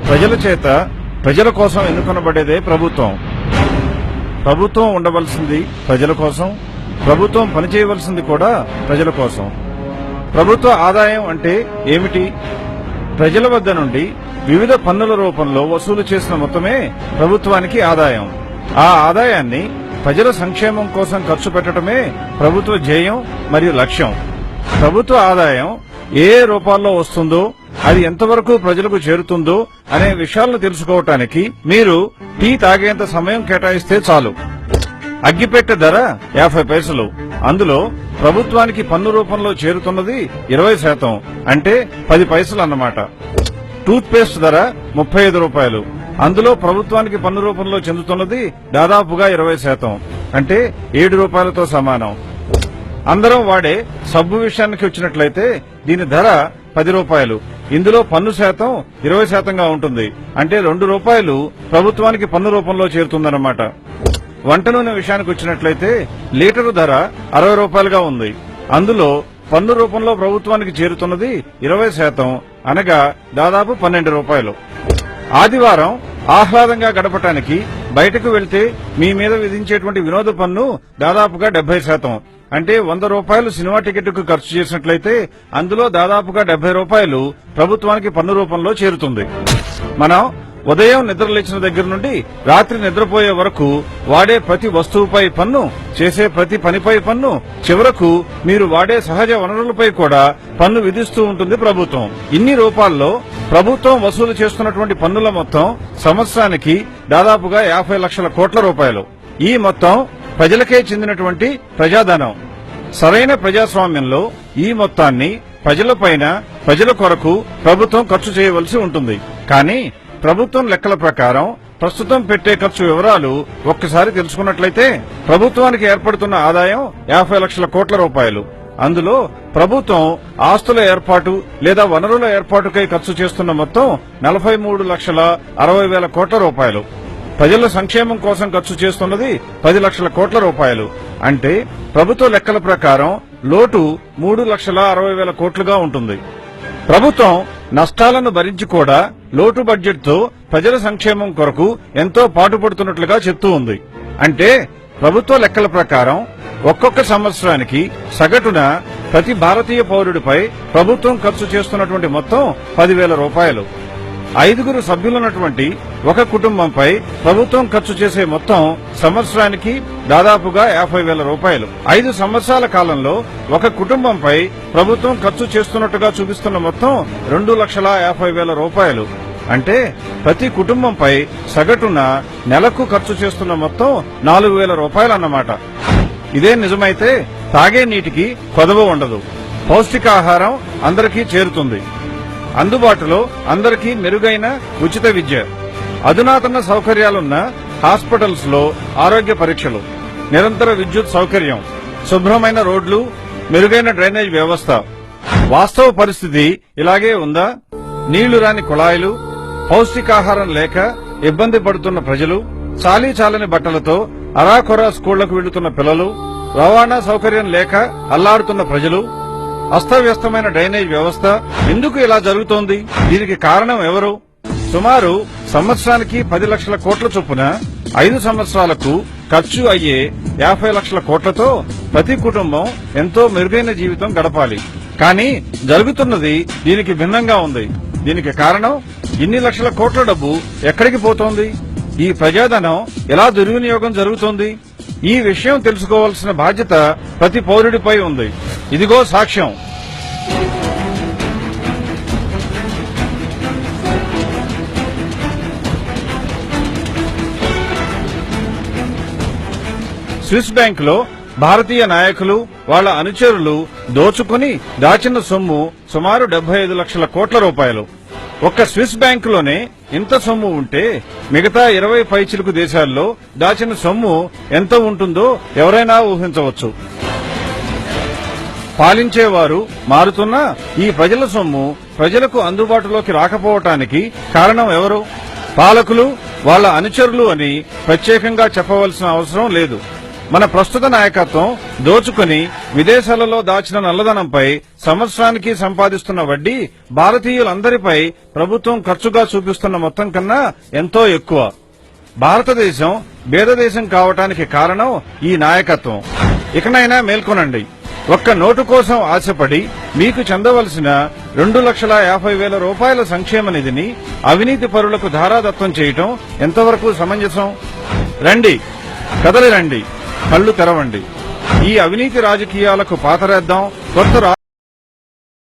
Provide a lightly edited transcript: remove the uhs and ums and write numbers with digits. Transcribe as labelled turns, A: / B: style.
A: ప్రజల చేత ప్రజల కోసం ఎన్నుకొనబడేదే ప్రభుత్వం. ప్రభుత్వం ఉండవలసింది ప్రజల కోసం, ప్రభుత్వం పనిచేయవలసింది కూడా ప్రజల కోసం. ప్రభుత్వ ఆదాయం అంటే ఏమిటి? ప్రజల వద్ద నుండి వివిధ పన్నుల రూపంలో వసూలు చేసిన మొత్తమే ప్రభుత్వానికి ఆదాయం. ఆ ఆదాయాన్ని ప్రజల సంక్షేమం కోసం ఖర్చు పెట్టడమే ప్రభుత్వ ధ్యేయం మరియు లక్ష్యం. ప్రభుత్వ ఆదాయం ఏ రూపాల్లో వస్తుందో, అది ఎంతవరకు ప్రజలకు చేరుతుందో అనే విషయాలను తెలుసుకోవటానికి మీరు టీ తాగేంత సమయం కేటాయిస్తే చాలు. అగ్గిపెట్టె ధర 50 పైసలు. అందులో ప్రభుత్వానికి పన్ను రూపంలో చేరుతున్నది 20%, అంటే 10 పైసలు అన్నమాట. టూత్ పేస్ట్ ధర 35 రూపాయలు. అందులో ప్రభుత్వానికి పన్ను రూపంలో చెందుతున్నది దాదాపుగా 20%, అంటే 7 రూపాయలతో సమానం. అందరం వాడే సబ్బు విషయానికి వచ్చినట్లయితే దీని ధర 10 రూపాయలు. ఇందులో పన్ను శాతం 20%గా ఉంటుంది, అంటే 2 రూపాయలు ప్రభుత్వానికి పన్ను రూపంలో చేరుతుందన్నమాట. వంట నూనె విషయానికి వచ్చినట్లయితే లీటరు ధర 60 రూపాయలుగా ఉంది. అందులో పన్ను రూపంలో ప్రభుత్వానికి చేరుతున్నది 20%, అనగా దాదాపు 12 రూపాయలు. ఆదివారం ఆహ్లాదంగా గడపటానికి బయటకు వెళ్తే మీ మీద విధించేటువంటి వినోద పన్ను దాదాపుగా 70%, అంటే 100 రూపాయలు సినిమా టికెట్కు ఖర్చు చేసినట్లయితే అందులో దాదాపుగా 70 రూపాయలు ప్రభుత్వానికి పన్ను రూపంలో చేరుతుంది. మనం ఉదయం నిద్రలేచిన దగ్గర నుండి రాత్రి నిద్రపోయే వరకు వాడే ప్రతి వస్తువుపై పన్ను, చేసే ప్రతి పనిపై పన్ను, చివరకు మీరు వాడే సహజ వనరులపై కూడా పన్ను విధిస్తూ ఉంటుంది ప్రభుత్వం. ఇన్ని రూపాల్లో ప్రభుత్వం వసూలు చేస్తున్నటువంటి పన్నుల మొత్తం సంవత్సరానికి దాదాపుగా 50 లక్షల కోట్ల రూపాయలు. ఈ మొత్తం ప్రజలకే చెందినటువంటి ప్రజాధనం. సరైన ప్రజాస్వామ్యంలో ఈ మొత్తాన్ని ప్రజలపైన, ప్రజల కొరకు ప్రభుత్వం ఖర్చు చేయవలసి ఉంటుంది. కానీ ప్రభుత్వం లెక్కల ప్రకారం ప్రస్తుతం పెట్టే ఖర్చు వివరాలు ఒక్కసారి తెలుసుకున్నట్లయితే ప్రభుత్వానికి ఏర్పడుతున్న ఆదాయం 50 లక్షల కోట్ల రూపాయలు. అందులో ప్రభుత్వం ఆస్తుల ఏర్పాటు లేదా వనరుల ఏర్పాటుకై ఖర్చు చేస్తున్న మొత్తం 43,60,000 కోట్ల రూపాయలు. ప్రజల సంక్షేమం కోసం ఖర్చు చేస్తున్నది 10 లక్షల కోట్ల రూపాయలు. అంటే ప్రభుత్వ లెక్కల ప్రకారం లోటు 3,60,000 కోట్లుగా ఉంటుంది. ప్రభుత్వం నష్టాలను భరించి కూడా లోటు బడ్జెట్ తో ప్రజల సంక్షేమం కొరకు ఎంతో పాటుపడుతున్నట్లుగా చెప్తూ ఉంది. అంటే ప్రభుత్వ లెక్కల ప్రకారం ఒక్కొక్క సంవత్సరానికి సగటున ప్రతి భారతీయ పౌరుడిపై ప్రభుత్వం ఖర్చు చేస్తున్నటువంటి మొత్తం 10,000 రూపాయలు. 5 సభ్యులున్నటువంటి ఒక కుటుంబంపై ప్రభుత్వం ఖర్చు చేసే మొత్తం సంవత్సరానికి దాదాపుగా 50,000 రూపాయలు. 5 సంవత్సరాల కాలంలో ఒక కుటుంబంపై ప్రభుత్వం ఖర్చు చేస్తున్నట్టుగా చూపిస్తున్న మొత్తం 2,50,000 రూపాయలు. అంటే ప్రతి కుటుంబంపై సగటున నెలకు ఖర్చు చేస్తున్న మొత్తం 4,000 రూపాయలన్నమాట. ఇదే నిజమైతే తాగే నీటికి కొదవ ఉండదు. పౌష్టికాహారం అందరికీ చేరుతుంది. అందుబాటులో అందరికీ మెరుగైన ఉచిత విద్య, అధునాతన సౌకర్యాలున్న హాస్పిటల్స్ లో ఆరోగ్య పరీక్షలు, నిరంతర విద్యుత్ సౌకర్యం, శుభ్రమైన రోడ్లు, మెరుగైన డ్రైనేజ్ వ్యవస్థ. వాస్తవ పరిస్థితి ఇలాగే ఉందా? నీళ్లు రాని కుళాయిలు, పౌష్టికాహారం లేక ఇబ్బంది పడుతున్న ప్రజలు, చాలీ చాలని బట్టలతో అరాకొరా స్కూళ్లకు వెళ్తున్న పిల్లలు, రవాణా సౌకర్యం లేక అల్లాడుతున్న ప్రజలు, అస్తవ్యస్తమైన డ్రైనేజ్ వ్యవస్థ. ఎందుకు ఇలా జరుగుతోంది? దీనికి కారణం ఎవరు? సుమారు సంవత్సరానికి 10 లక్షల కోట్ల చొప్పున 5 సంవత్సరాలకు ఖర్చు అయ్యే 50 లక్షల కోట్లతో ప్రతి కుటుంబం ఎంతో మెరుగైన జీవితం గడపాలి. కానీ జరుగుతున్నది దీనికి భిన్నంగా ఉంది. దీనికి కారణం ఇన్ని లక్షల కోట్ల డబ్బు ఎక్కడికి పోతోంది? ఈ ప్రజాధనం ఎలా దుర్వినియోగం జరుగుతోంది? ఈ విషయం తెలుసుకోవాల్సిన బాధ్యత ప్రతి పౌరుడిపై ఉంది. ఇదిగో సాక్ష్యం. స్విస్ బ్యాంకులో భారతీయ నాయకులు, వాళ్ల అనుచరులు దోచుకుని దాచిన సొమ్ము సుమారు 75 లక్షల కోట్ల రూపాయలు. ఒక్క స్విస్ బ్యాంకులోనే ఇంత సొమ్ము ఉంటే మిగతా 20 పైచిలుకు దేశాల్లో దాచిన సొమ్ము ఎంత ఉంటుందో ఎవరైనా ఊహించవచ్చు. పాలించేవారు మారుతున్నా ఈ ప్రజల సొమ్ము ప్రజలకు అందుబాటులోకి రాకపోవటానికి కారణం ఎవరు? పాలకులు, వాళ్ల అనుచరులు అని ప్రత్యేకంగా చెప్పవలసిన అవసరం లేదు. మన ప్రస్తుత నాయకత్వం దోచుకుని విదేశాలలో దాచిన నల్లధనంపై సంవత్సరానికి సంపాదిస్తున్న వడ్డీ భారతీయులందరిపై ప్రభుత్వం ఖర్చుగా చూపిస్తున్న మొత్తం కన్నా ఎంతో ఎక్కువ. భారతదేశం బేదదేశం కావటానికి కారణం ఈ నాయకత్వం. ఇకనైనా మేల్కొనండి. ఒక్క నోటు కోసం ఆశపడి మీకు చెందవలసిన 2,50,000 రూపాయల సంక్షేమ నిధిని అవినీతి పరులకు ధారాదత్తం చేయటం ఎంతవరకు సమంజసం? రండి, కదలి రండి, కళ్లు తెరవండి. ఈ అవినీతి రాజకీయాలకు పాతరేద్దాం, కొత్త